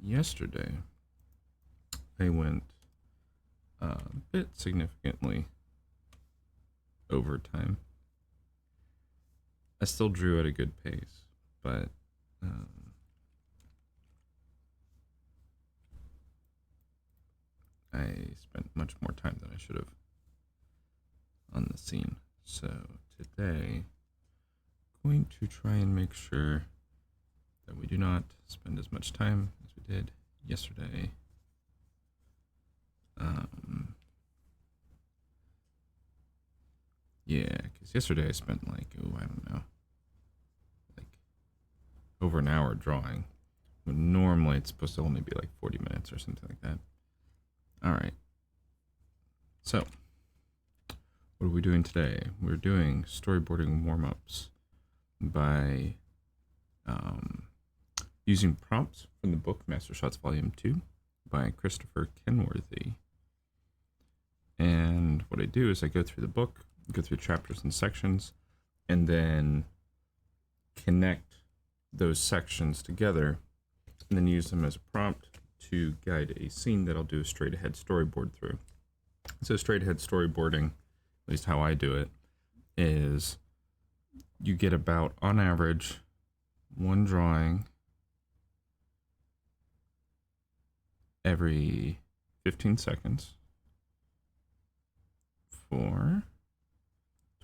yesterday I went a bit significantly over time. I still drew at a good pace, but I spent much more time than I should have on the scene. So today, I'm going to try and make sure that we do not spend as much time as we did yesterday. Yeah, because yesterday I spent like, I don't know, like over an hour drawing. When normally it's supposed to only be like 40 minutes or something like that. All right. So, what are we doing today? We're doing storyboarding warm-ups by using prompts from the book Master Shots Vol.2 by Christopher Kenworthy. And what I do is I go through the book, go through chapters and sections, and then connect those sections together, and then use them as a prompt to guide a scene that I'll do a straight ahead storyboard through. So straight ahead storyboarding, at least how I do it, is you get about, on average, one drawing every 15 seconds for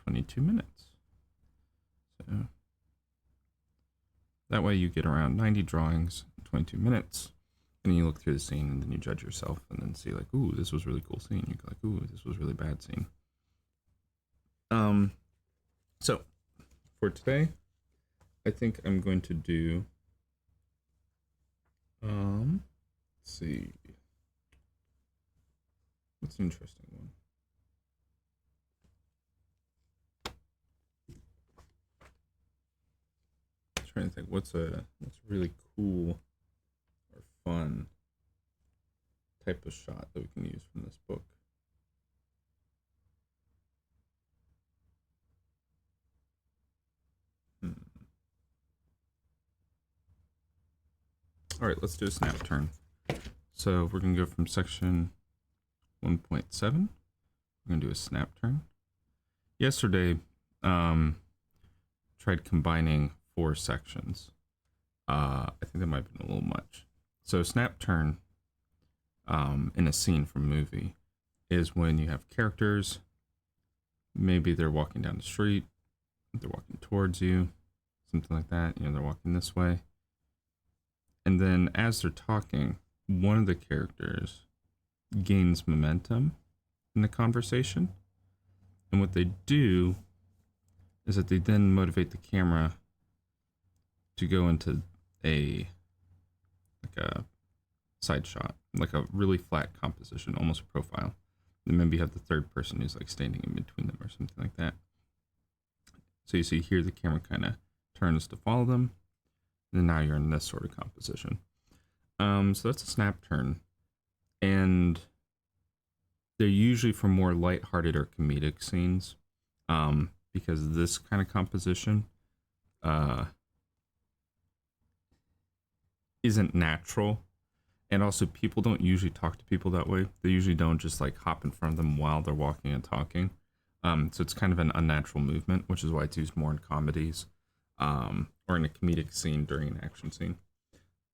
22 minutes. So that way you get around 90 drawings in 22 minutes. And you look through the scene and then you judge yourself and then see like, ooh, this was a really cool scene. You go like, ooh, this was a really bad scene. So for today, I think I'm going to do, let's see, what's an interesting one? I'm trying to think what's really cool or fun type of shot that we can use from this book. All right, let's do a snap turn. So we're gonna go from section 1.7. We're gonna do a snap turn. Yesterday, tried combining 4 sections. I think that might have been a little much. So snap turn in a scene from a movie is when you have characters, maybe they're walking down the street, they're walking towards you, something like that, they're walking this way. And then as they're talking, one of the characters gains momentum in the conversation. And what they do is that they then motivate the camera to go into a side shot, like a really flat composition, almost a profile. And maybe you have the third person who's like standing in between them or something like that. So you see here the camera kind of turns to follow them. And now you're in this sort of composition. So that's a snap turn. And they're usually for more lighthearted or comedic scenes. Because this kind of composition isn't natural. And also people don't usually talk to people that way. They usually don't just like hop in front of them while they're walking and talking. So it's kind of an unnatural movement, which is why it's used more in comedies. Or in a comedic scene during an action scene.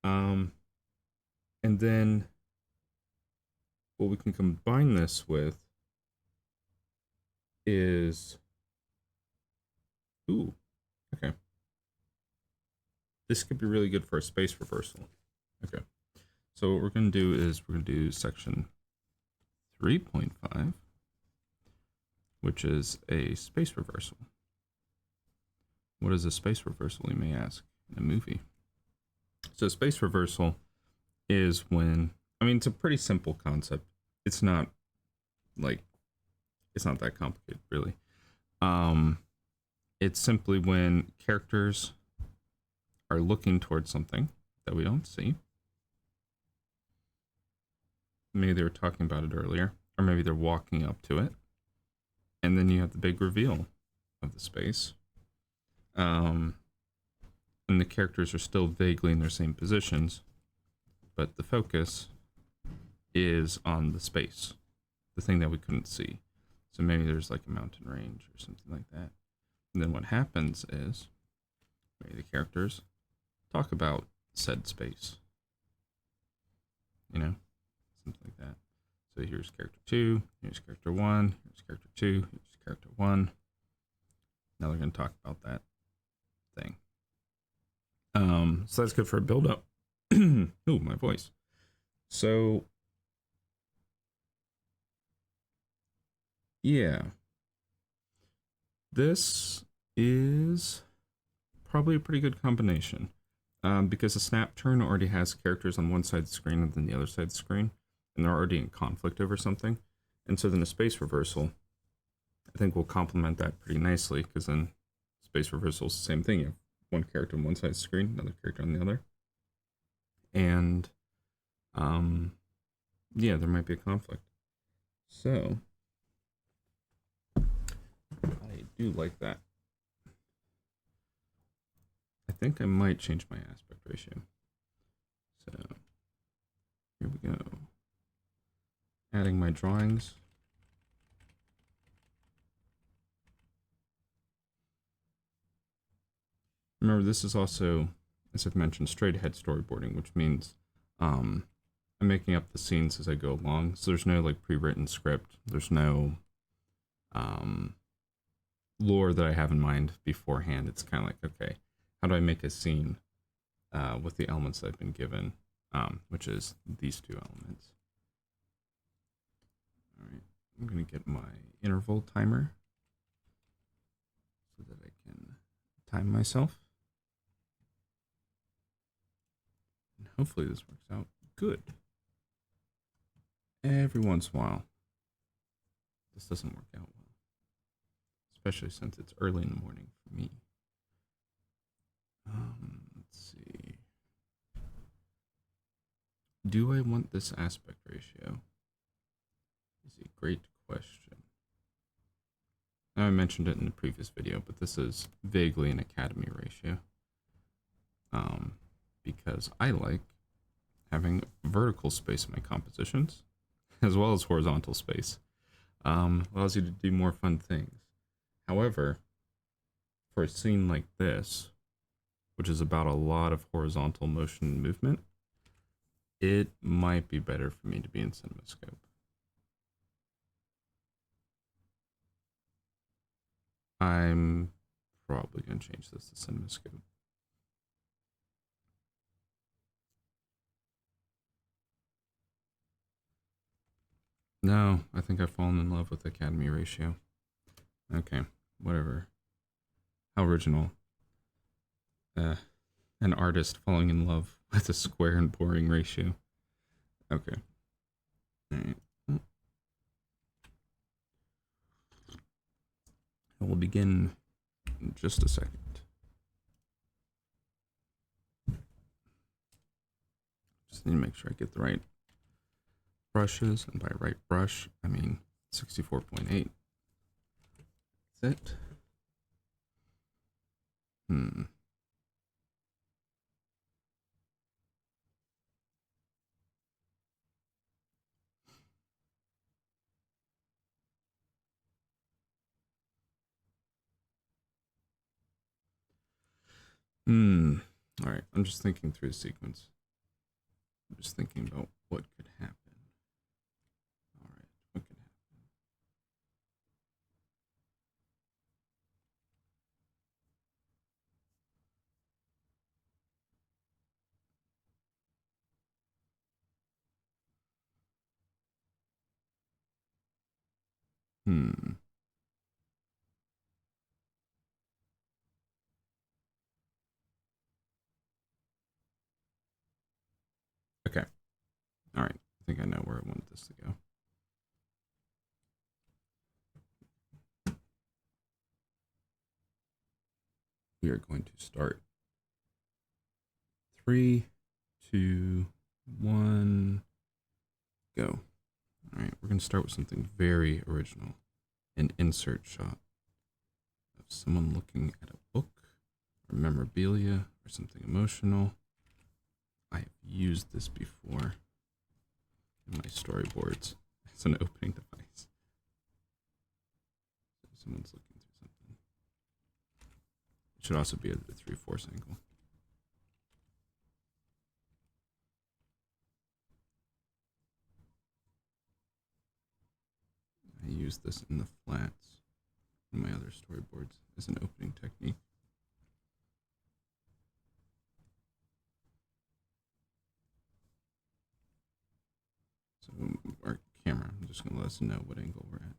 And then what we can combine this with is, okay. This could be really good for a space reversal. Okay. So what we're going to do is we're going to do section 3.5, which is a space reversal. What is a space reversal, you may ask, in a movie? So space reversal is when, it's a pretty simple concept. It's not that complicated, really. It's simply when characters are looking towards something that we don't see. Maybe they were talking about it earlier, or maybe they're walking up to it. And then you have the big reveal of the space. And the characters are still vaguely in their same positions, but the focus is on the space, the thing that we couldn't see. So maybe there's like a mountain range or something like that. And then what happens is maybe the characters talk about said space, you know, something like that. So here's character 2, here's character 1, here's character 2, here's character 1. Now they're going to talk about that thing. So that's good for a build up. Ooh, my voice. So yeah, this is probably a pretty good combination, because the snap turn already has characters on one side of the screen and then the other side of the screen, and they're already in conflict over something. And so then a space reversal, I think, will complement that pretty nicely, because then space reversal is the same thing. You have one character on one side of the screen, another character on the other. And yeah, there might be a conflict. So I do like that. I think I might change my aspect ratio. So here we go. Adding my drawings. Remember, this is also, as I've mentioned, straight ahead storyboarding, which means I'm making up the scenes as I go along. So there's no like pre-written script. There's no lore that I have in mind beforehand. It's kind of like, okay, how do I make a scene with the elements that I've been given, which is these two elements. All right, I'm going to get my interval timer so that I can time myself. And hopefully this works out good. Every once in a while, this doesn't work out well, especially since it's early in the morning for me. Let's see. Do I want this aspect ratio? Is a great question. I mentioned it in the previous video, but this is vaguely an Academy ratio. Because I like having vertical space in my compositions, as well as horizontal space. Allows you to do more fun things. However, for a scene like this, which is about a lot of horizontal motion and movement, it might be better for me to be in CinemaScope. I'm probably going to change this to CinemaScope. No, I think I've fallen in love with Academy ratio. Okay, whatever. How original. An artist falling in love with a square and boring ratio. Okay. All right. I will begin in just a second. Just need to make sure I get the right brushes, and by right brush, I mean 64.8. That's it. All right, I'm just thinking through the sequence. I'm just thinking about what could happen. All right, what could happen? Okay. All right. I think I know where I want this to go. We are going to start 3, 2, 1, go. All right. We're going to start with something very original. An insert shot of someone looking at a book or memorabilia or something emotional. I have used this before in my storyboards as an opening device. Someone's looking through something. It should also be a 3/4 angle. I use this in the flats in my other storyboards as an opening technique. So our camera, I'm just going to let us know what angle we're at.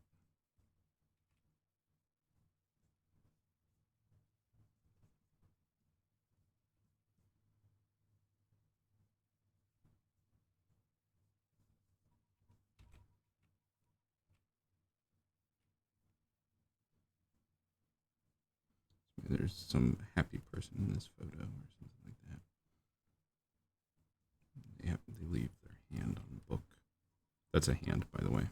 There's some happy person in this photo or something like that. They leave their hand on the book. That's a hand, by the way.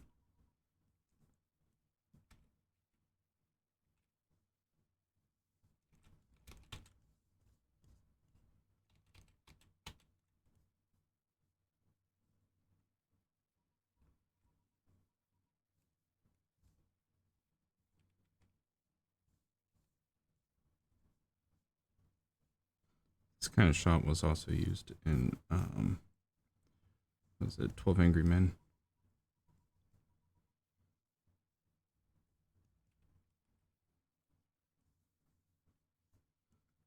This kind of shot was also used in, what was it, 12 Angry Men?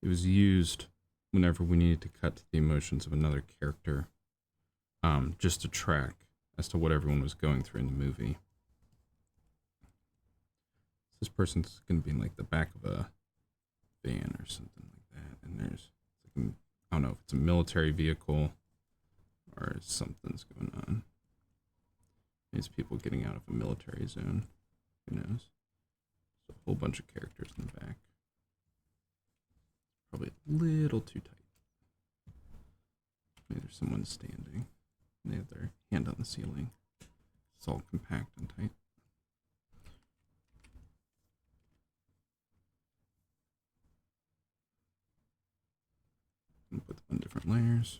It was used whenever we needed to cut to the emotions of another character, just to track as to what everyone was going through in the movie. This person's going to be in like the back of a van or something like that, and there's, I don't know if it's a military vehicle or something's going on. These people getting out of a military zone. Who knows? So a whole bunch of characters in the back. Probably a little too tight. Maybe there's someone standing. They have their hand on the ceiling. It's all compact and tight. And put them on different layers.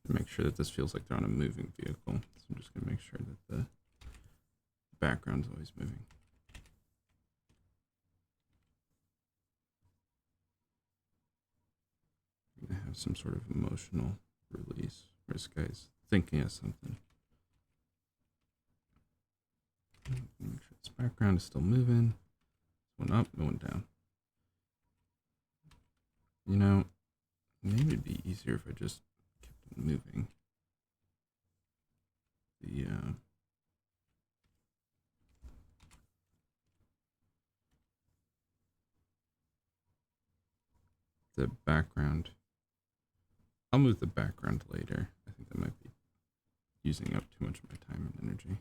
Make sure that this feels like they're on a moving vehicle. So I'm just going to make sure that the background's always moving. I'm going to have some sort of emotional release where this guy's thinking of something. Make sure this background is still moving. One up, one down. You know, maybe it'd be easier if I just kept it moving. The background. I'll move the background later. I think that might be using up too much of my time and energy.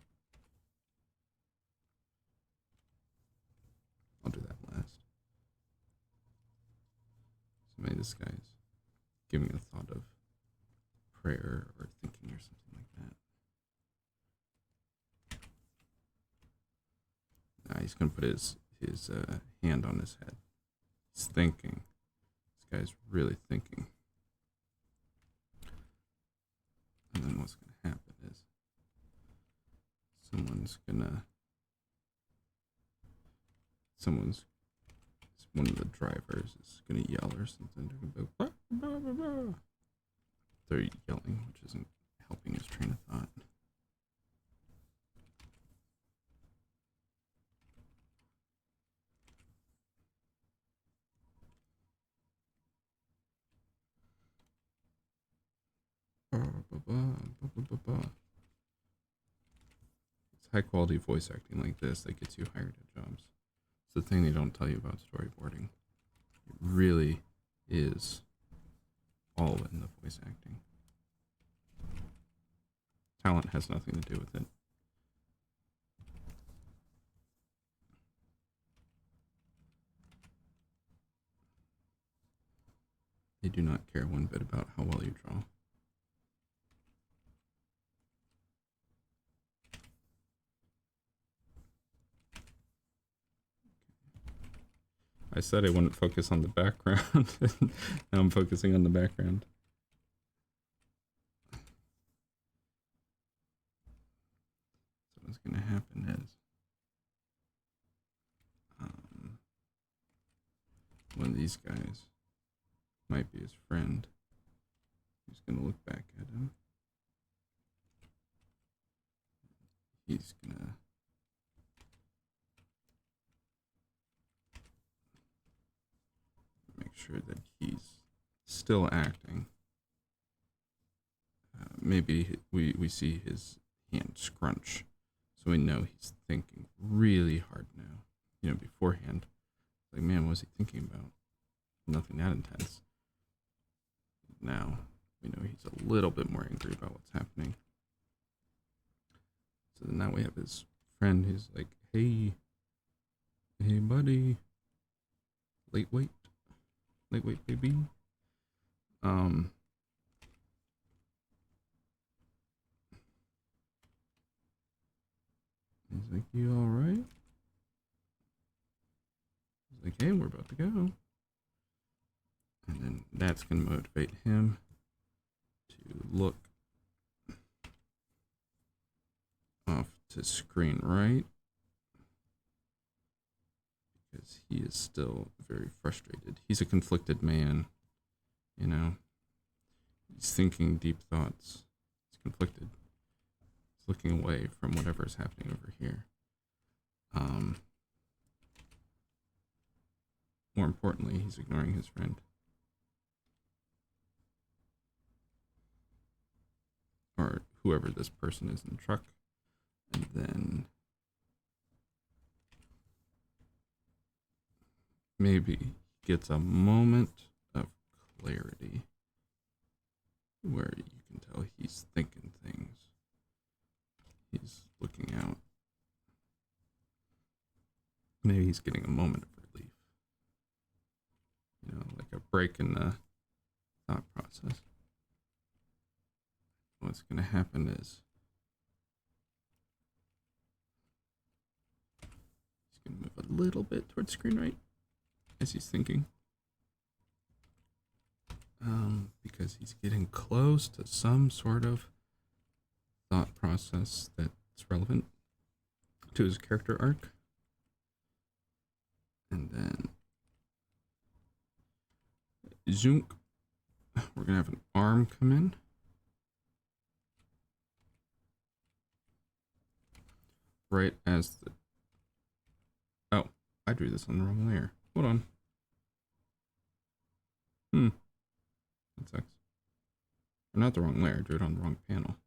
I'll do that last. So maybe this guy's giving a thought of prayer or thinking or something like that. He's gonna put his hand on his head. He's thinking. This guy's really thinking. And then what's gonna happen is one of the drivers is gonna yell or something. They're yelling, which isn't helping his train of thought. It's high quality voice acting like this that gets you hired at jobs. It's the thing they don't tell you about storyboarding. It really is all in the voice acting. Talent has nothing to do with it. They do not care one bit about how well you draw. I said I wouldn't focus on the background. Now I'm focusing on the background. So what's going to happen is one of these guys might be his friend. He's going to look back at him. He's going to make sure that he's still acting. Maybe we see his hand scrunch, so we know he's thinking really hard now. You know, beforehand, like, man, what was he thinking about? Nothing that intense. Now we know he's a little bit more angry about what's happening. So then now we have his friend who's like, hey buddy, late wait baby. He's like, you all right? He's like, hey, we're about to go. And then that's going to motivate him to look off to screen right, because he is still very frustrated. He's a conflicted man, you know. He's thinking deep thoughts. He's conflicted. He's looking away from whatever is happening over here. More importantly, he's ignoring his friend. Or whoever this person is in the truck. And then maybe gets a moment of clarity where you can tell he's thinking things. He's looking out. Maybe he's getting a moment of relief. You know, like a break in the thought process. What's going to happen is he's going to move a little bit towards screen right as he's thinking. Because he's getting close to some sort of thought process that's relevant to his character arc. And then zoom, we're gonna have an arm come in. Right as the, oh, I drew this on the wrong layer. Hold on. That sucks. Or not the wrong layer, I drew it on the wrong panel.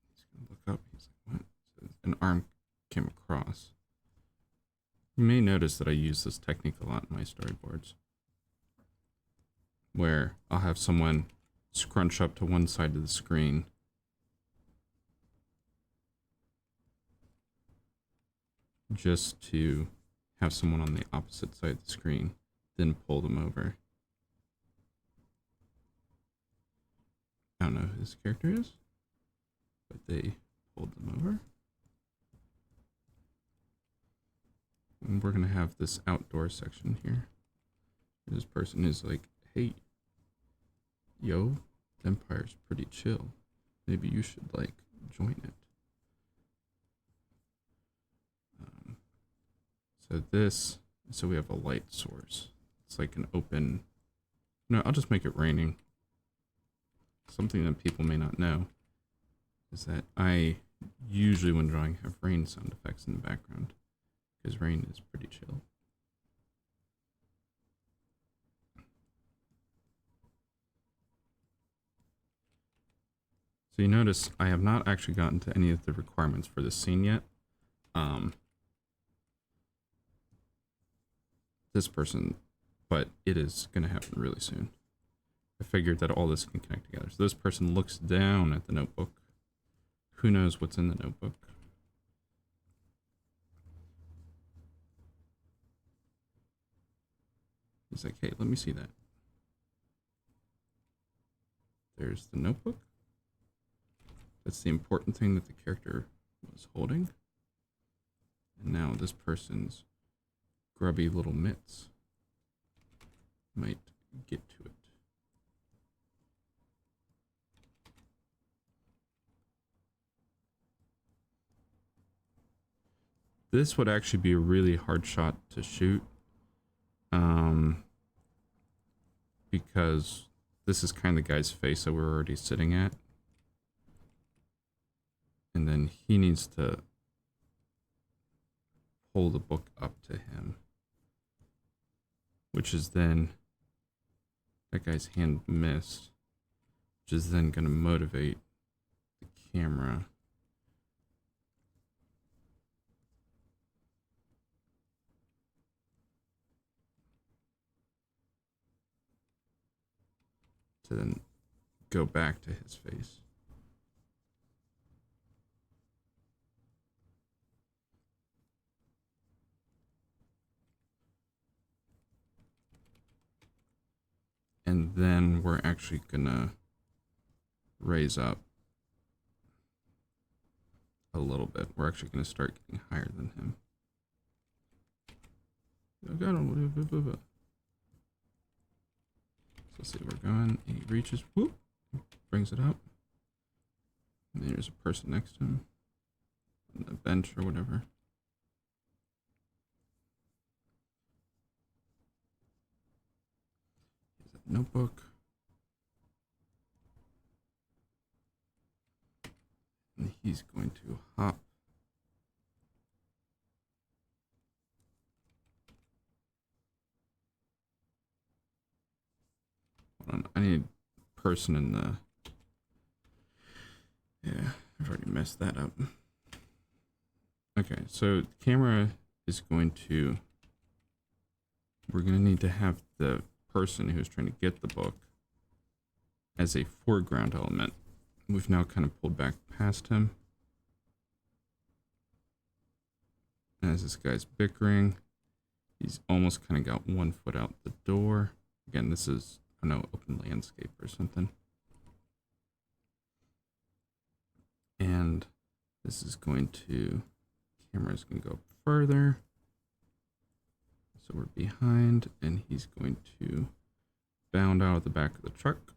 He's gonna look up, he's like, what? So an arm came across. You may notice that I use this technique a lot in my storyboards, where I'll have someone scrunch up to one side of the screen just to have someone on the opposite side of the screen, then pull them over. I don't know who this character is, but they pulled them over. And we're gonna have this outdoor section here. This person is like, hey, yo, the Empire's pretty chill. Maybe you should, like, join it. So we have a light source. It's like an open, no, I'll just make it raining. Something that people may not know is that I usually, when drawing, have rain sound effects in the background, because rain is pretty chill. So you notice I have not actually gotten to any of the requirements for this scene yet. This person, but it is going to happen really soon. I figured that all this can connect together. So this person looks down at the notebook. Who knows what's in the notebook? He's like, hey, let me see that. There's the notebook. That's the important thing that the character was holding. And now this person's grubby little mitts might get to it. This would actually be a really hard shot to shoot. Because this is kind of the guy's face that we're already sitting at. And then he needs to pull the book up to him. Which is then, that guy's hand missed. Which is then going to motivate the camera. To then go back to his face. And then we're actually gonna raise up a little bit. We're actually gonna start getting higher than him. So let's see, we're going. He reaches, whoop, brings it up. And there's a person next to him on the bench or whatever. Here's that notebook. And he's going to hop. Hold on, I need a person in the... Yeah, I've already messed that up. Okay, so the camera is going to... We're going to need to have the person who's trying to get the book as a foreground element. We've now kind of pulled back past him. As this guy's bickering, he's almost kind of got 1 foot out the door. Again, this is, I don't know, open landscape or something. And this is going to, camera's going to go up further. So we're behind, and he's going to bound out of the back of the truck.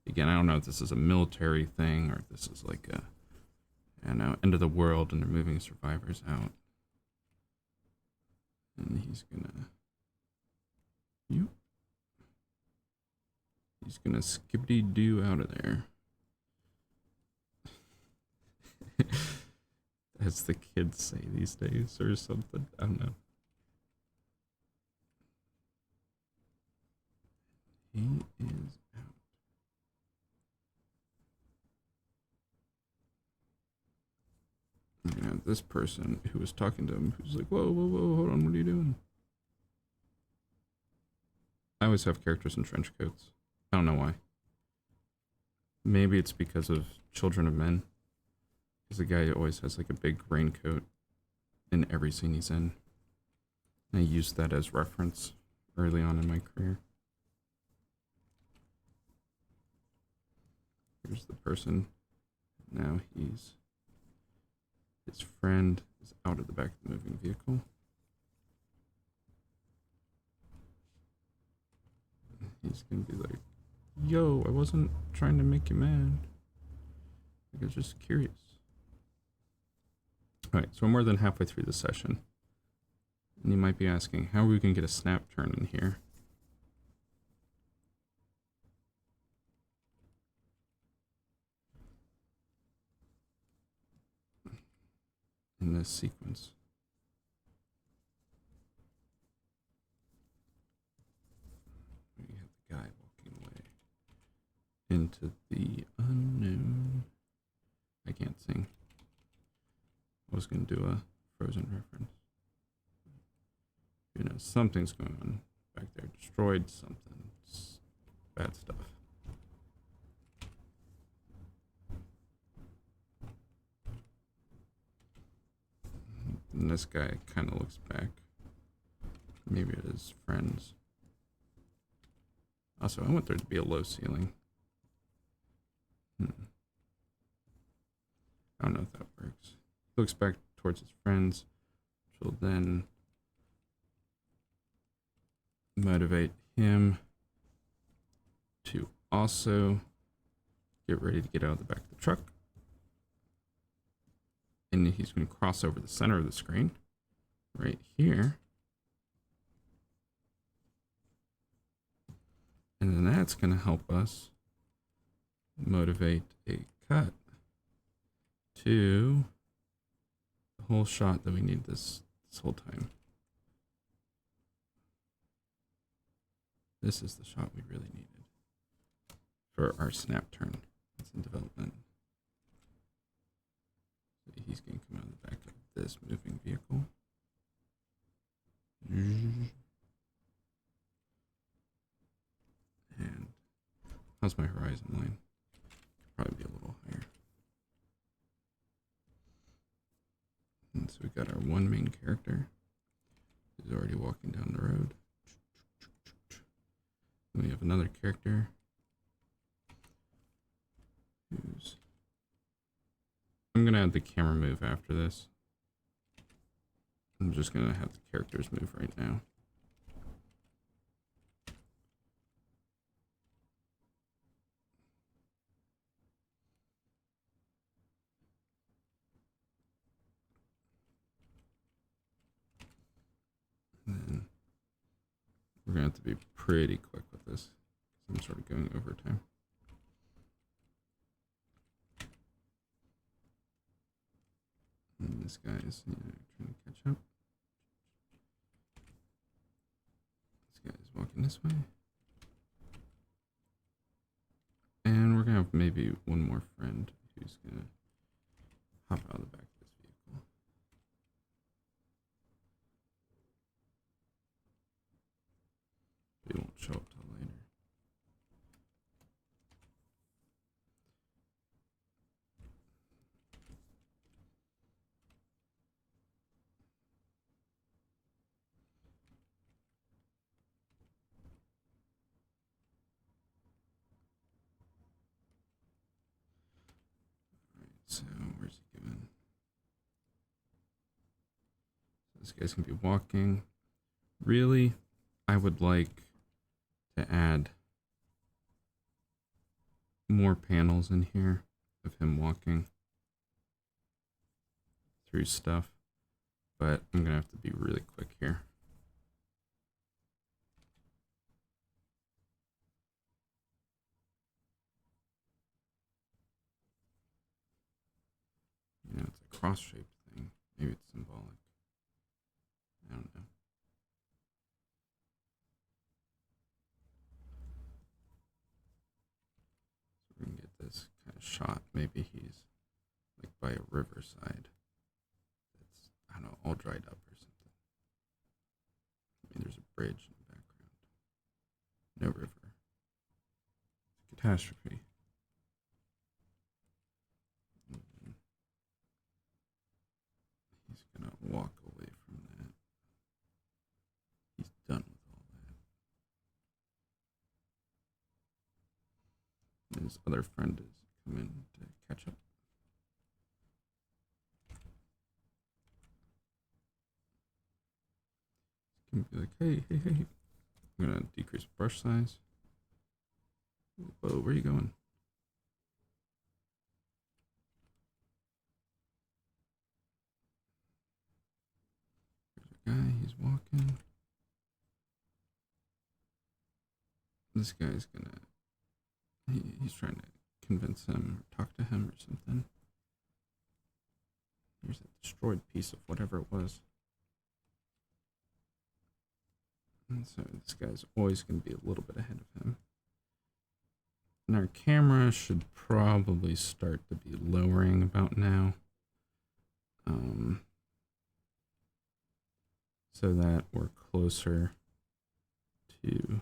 Again, I don't know if this is a military thing or if this is like a, I don't know, end of the world and they're moving survivors out. And he's gonna, he's gonna skippity-doo out of there. As the kids say these days or something, I don't know. He is out. I'm gonna have this person who was talking to him who's like, whoa, whoa, whoa, hold on, what are you doing? I always have characters in trench coats. I don't know why. Maybe it's because of Children of Men. Because the guy always has like a big raincoat in every scene he's in. And I used that as reference early on in my career. Here's the person. Now his friend is out of the back of the moving vehicle. He's gonna be like, yo, I wasn't trying to make you mad. I was just curious. Alright, so we're more than halfway through the session. And you might be asking, how are we gonna get a snap turn in here? In this sequence. We have the guy walking away into the unknown. I can't sing. I was going to do a Frozen reference. You know, something's going on back there. Destroyed something. bad stuff. And this guy kind of looks back. Maybe it is friends. Also, I want there to be a low ceiling. I don't know if that works. He looks back towards his friends, which will then motivate him to also get ready to get out of the back of the truck. And he's going to cross over the center of the screen right here. And then that's going to help us motivate a cut to the whole shot that we need this whole time. This is the shot we really needed for our snap turn. It's in development. So he's going to come out of the back of this moving vehicle. And how's my horizon line? Probably be a little higher. And so we got our one main character who's already walking down the road. Then we have another character who's... I'm going to add the camera move after this. I'm just going to have the characters move right now. And then we're going to have to be pretty quick with this. I'm sort of going over time. And this guy is trying to catch up. This guy is walking this way. And we're going to have maybe one more friend who's going to hop out of the back of this vehicle. He won't show up till later. So where's he going? This guy's gonna be walking. Really, I would like to add more panels in here of him walking through stuff, but I'm gonna have to be really quick here. You know, it's a cross-shaped thing. Maybe it's symbolic. I don't know. So we can get this kind of shot. Maybe he's like by a riverside. It's, I don't know, all dried up or something. I mean, there's a bridge in the background. No river. It's a catastrophe. He's gonna walk away from that. He's done with all that. And his other friend is coming to catch up. He's gonna be like, hey. I'm gonna decrease brush size. Whoa, where are you going? There's a guy, he's walking. This guy's gonna, he's trying to convince him or talk to him or something. Here's a destroyed piece of whatever it was. And so this guy's always going to be a little bit ahead of him. And our camera should probably start to be lowering about now. So that we're closer to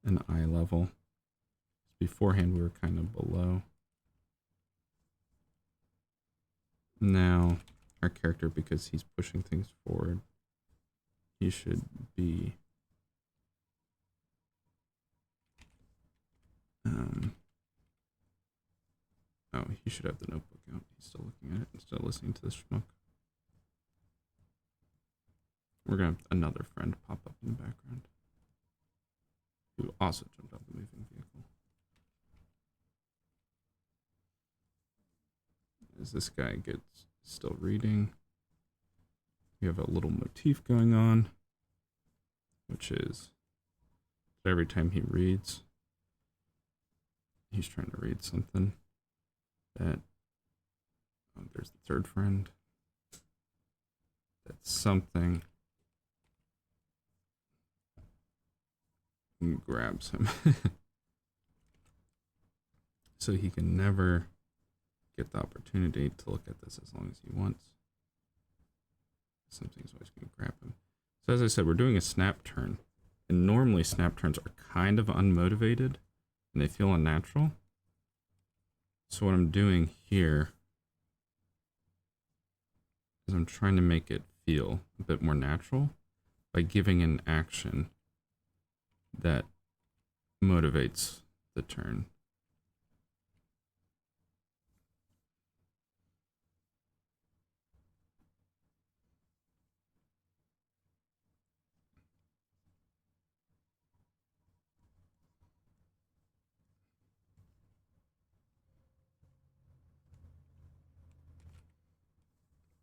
an eye level. Beforehand, we were kind of below. Now, our character, because he's pushing things forward, he should be oh, he should have the notebook out. He's still looking at it and still listening to the schmuck. We're gonna have another friend pop up in the background who also jumped out the moving vehicle. As this guy gets still reading, we have a little motif going on, which is every time he reads, he's trying to read something that, oh, there's the third friend, that's something grabs him. So he can never get the opportunity to look at this as long as he wants. Something's always going to grab him. So as I said, we're doing a snap turn. And normally snap turns are kind of unmotivated and they feel unnatural. So what I'm doing here is I'm trying to make it feel a bit more natural by giving an action that motivates the turn.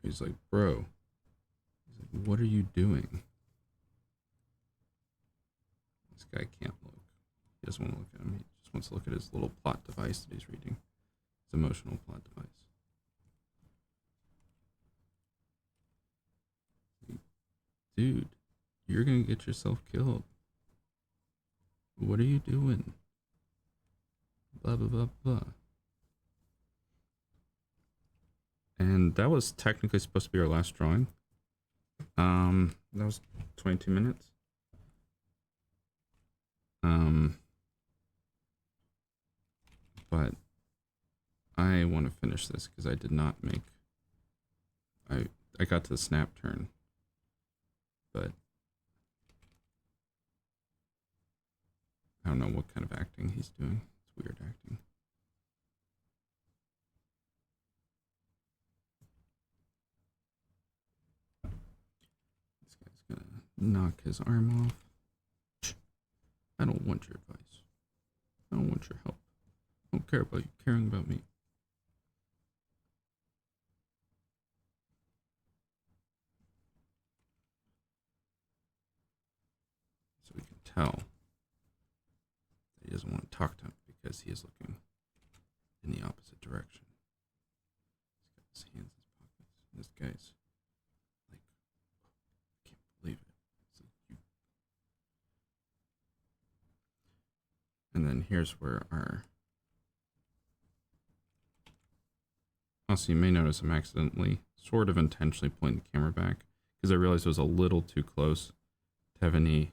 He's like, bro, he's like, what are you doing? This guy can't look. He doesn't want to look at him. He just wants to look at his little plot device that he's reading. His emotional plot device. Dude, you're gonna get yourself killed. What are you doing? Blah, blah, blah, blah. And that was technically supposed to be our last drawing. That was 22 minutes. But I want to finish this because I did not make, I got to the snap turn, but I don't know what kind of acting he's doing. It's weird acting. This guy's gonna knock his arm off. I don't want your advice. I don't want your help. I don't care about you caring about me. So we can tell that he doesn't want to talk to him because he is looking in the opposite direction. He's got his hands in his pockets. And this guy's like, I can't believe it. It's like you. And then here's where our, also you may notice I'm accidentally, sort of intentionally pulling the camera back because I realized it was a little too close to have any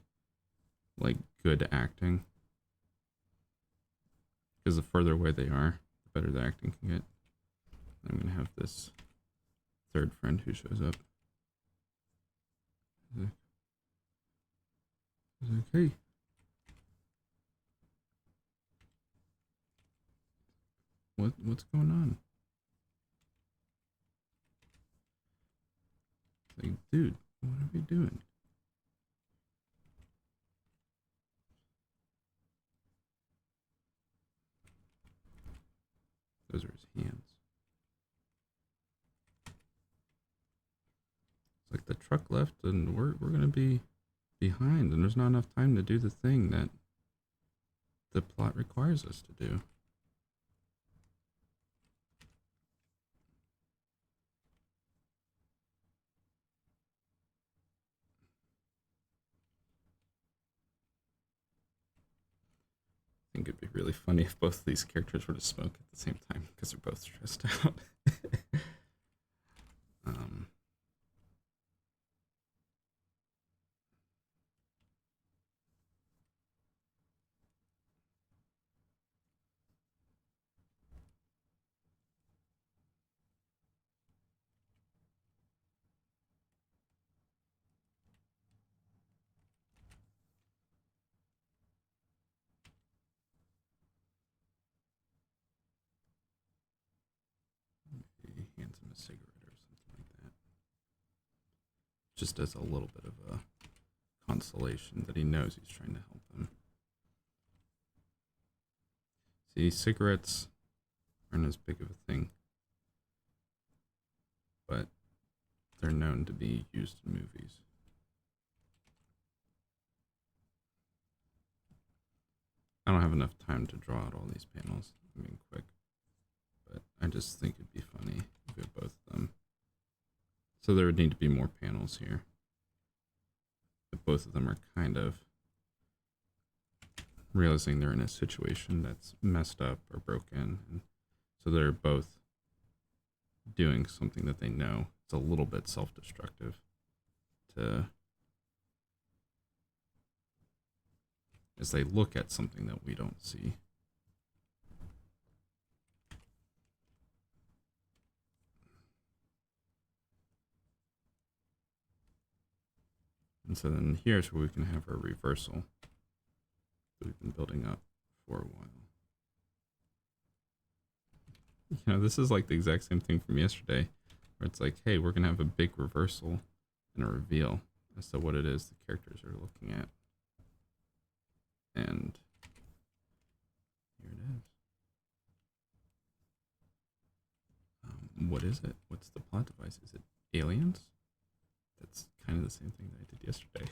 like good acting. Because the further away they are, the better the acting can get. I'm gonna have this third friend who shows up. He's like, hey. What's going on? It's like, dude, what are we doing? Those are his hands. It's like the truck left and we're gonna be behind and there's not enough time to do the thing that the plot requires us to do. I think it'd be really funny if both of these characters were to smoke at the same time because they're both stressed out. a cigarette or something like that. Just as a little bit of a consolation that he knows he's trying to help them. See, cigarettes aren't as big of a thing, but they're known to be used in movies. I don't have enough time to draw out all these panels. I'm being quick, but I just think it'd be funny if we have both of them. So there would need to be more panels here. But both of them are kind of realizing they're in a situation that's messed up or broken, and so they're both doing something that they know it's a little bit self-destructive to, as they look at something that we don't see. And so then here's where we can have our reversal that we've been building up for a while. You know, this is like the exact same thing from yesterday, where it's like, hey, we're going to have a big reversal and a reveal as to what it is the characters are looking at. And here it is. What is it? What's the plot device? Is it aliens? That's kind of the same thing that I did yesterday.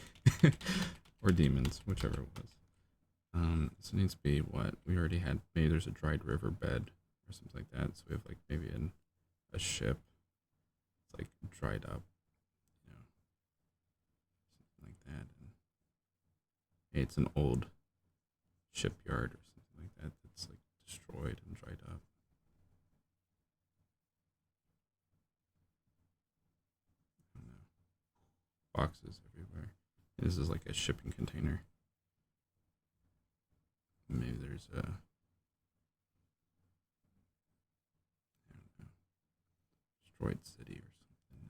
Or demons, whichever it was. So it needs to be what? We already had, maybe there's a dried river bed or something like that. So we have like maybe a ship. It's like dried up, you know, something like that. And hey, it's an old shipyard or something like that that's like destroyed and dried up. I don't know. Boxes everywhere. This is like a shipping container. Maybe there's a, I don't know, destroyed city or something.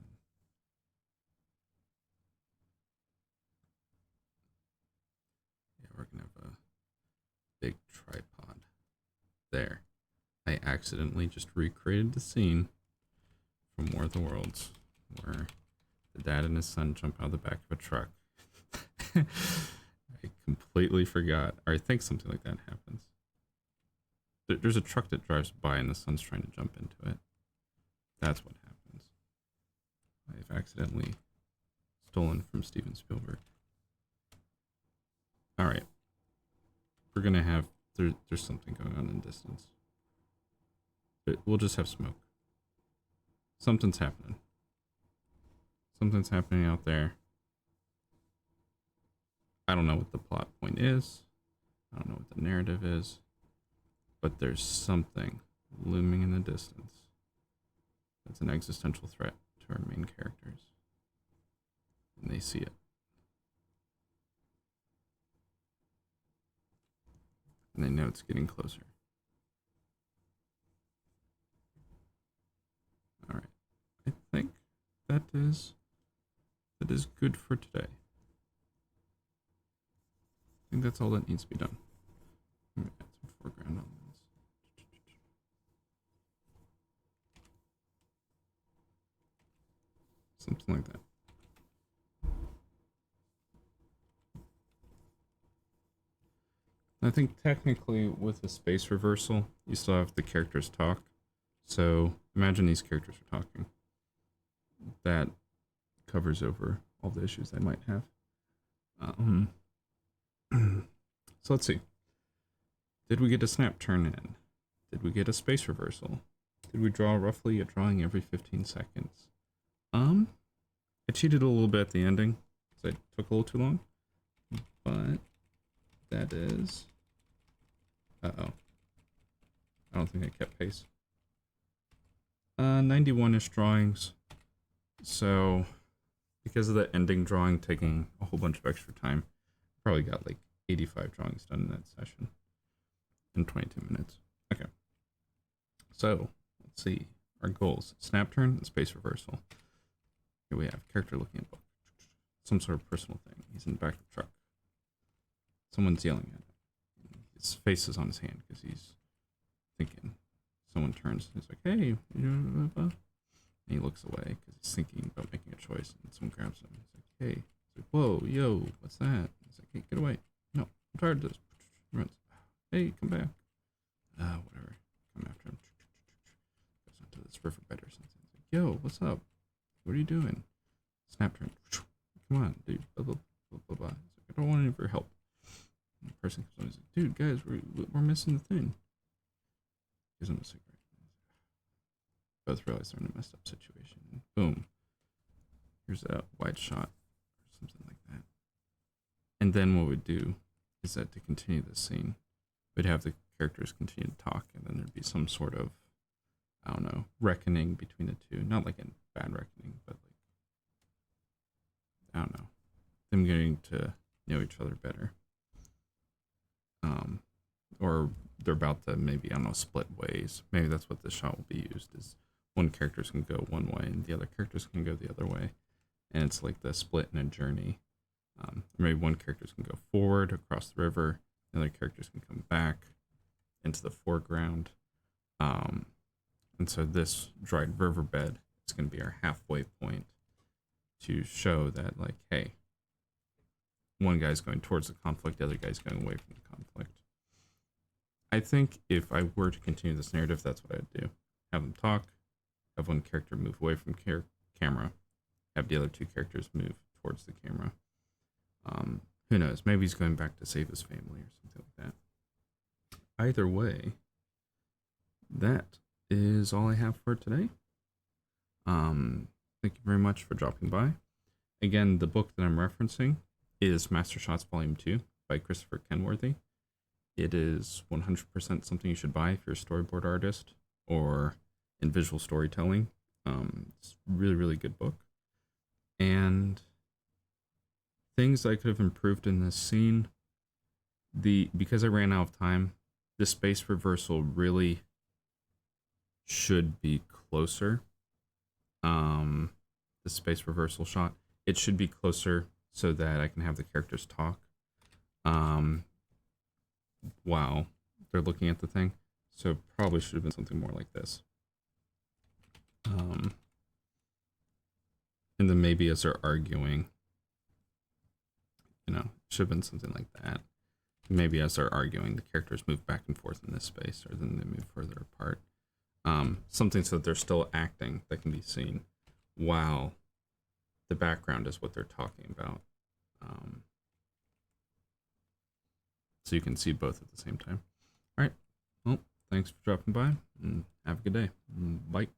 Yeah, we're gonna have a big tripod there. I accidentally just recreated the scene from War of the Worlds where the dad and his son jump out of the back of a truck. I completely forgot, or I think something like that happens. There's a truck that drives by and the son's trying to jump into it. That's what happens. I've accidentally stolen from Steven Spielberg. Alright. We're gonna have, there's something going on in the distance. But we'll just have smoke. Something's happening. Something's happening out there. I don't know what the plot point is. I don't know what the narrative is. But there's something looming in the distance that's an existential threat to our main characters. And they see it. And they know it's getting closer. Alright. I think that is good for today. I think that's all that needs to be done. Let me add some foreground elements. Something like that. I think technically with a space reversal, you still have the characters talk. So imagine these characters are talking. That covers over all the issues they might have. So let's see. Did we get a snap turn in? Did we get a space reversal? Did we draw roughly a drawing every 15 seconds? I cheated a little bit at the ending because I took a little too long. But that is... Uh-oh. I don't think I kept pace. 91-ish drawings. So, because of the ending drawing taking a whole bunch of extra time, probably got like 85 drawings done in that session in 22 minutes. Okay. So, let's see. Our goals. Snap turn and space reversal. Here we have character looking at book. Some sort of personal thing. He's in the back of the truck. Someone's yelling at him. His face is on his hand because he's thinking. Someone turns and he's like, hey, And he looks away because he's thinking about making a choice. And someone grabs him. He's like, hey. He's like, whoa, yo, what's that? He's like, hey, get away. No, I'm tired of this. Runs. Hey, come back. Whatever. Come after him. Goes onto this riverbed or something. He's like, yo, what's up? What are you doing? Snap turn. Come on, dude. Blah, blah, blah, blah, blah. He's like, I don't want any of your help. And the person comes on. He's like, dude, guys, we're missing the thing. Gives him a cigarette. Both realize they're in a messed up situation. Boom. Here's a wide shot or something like that. And then what we'd do is that to continue the scene, we'd have the characters continue to talk, and then there'd be some sort of, I don't know, reckoning between the two. Not like a bad reckoning, but like, I don't know, them getting to know each other better. Or they're about to maybe, I don't know, split ways. Maybe that's what this shot will be used, is one characters can go one way and the other characters can go the other way. And it's like the split in a journey. Maybe one characters can go forward across the river, and other characters can come back into the foreground. And so this dried riverbed is going to be our halfway point to show that, like, hey, one guy's going towards the conflict, the other guy's going away from the conflict. I think if I were to continue this narrative, that's what I'd do. Have them talk, have one character move away from camera, have the other two characters move towards the camera. Who knows? Maybe he's going back to save his family or something like that. Either way, that is all I have for today. Thank you very much for dropping by. Again, the book that I'm referencing is Master Shots Volume 2 by Christopher Kenworthy. It is 100% something you should buy if you're a storyboard artist or in visual storytelling. It's a really, really good book. And things I could have improved in this scene, because I ran out of time, the space reversal really should be closer. The space reversal shot, it should be closer so that I can have the characters talk while they're looking at the thing. So probably should have been something more like this. And then maybe as they're arguing, you know, should have been something like that. Maybe as they're arguing, the characters move back and forth in this space, or then they move further apart. Something so that they're still acting that can be seen while the background is what they're talking about. So you can see both at the same time. All right. Well, thanks for dropping by, and have a good day. Bye.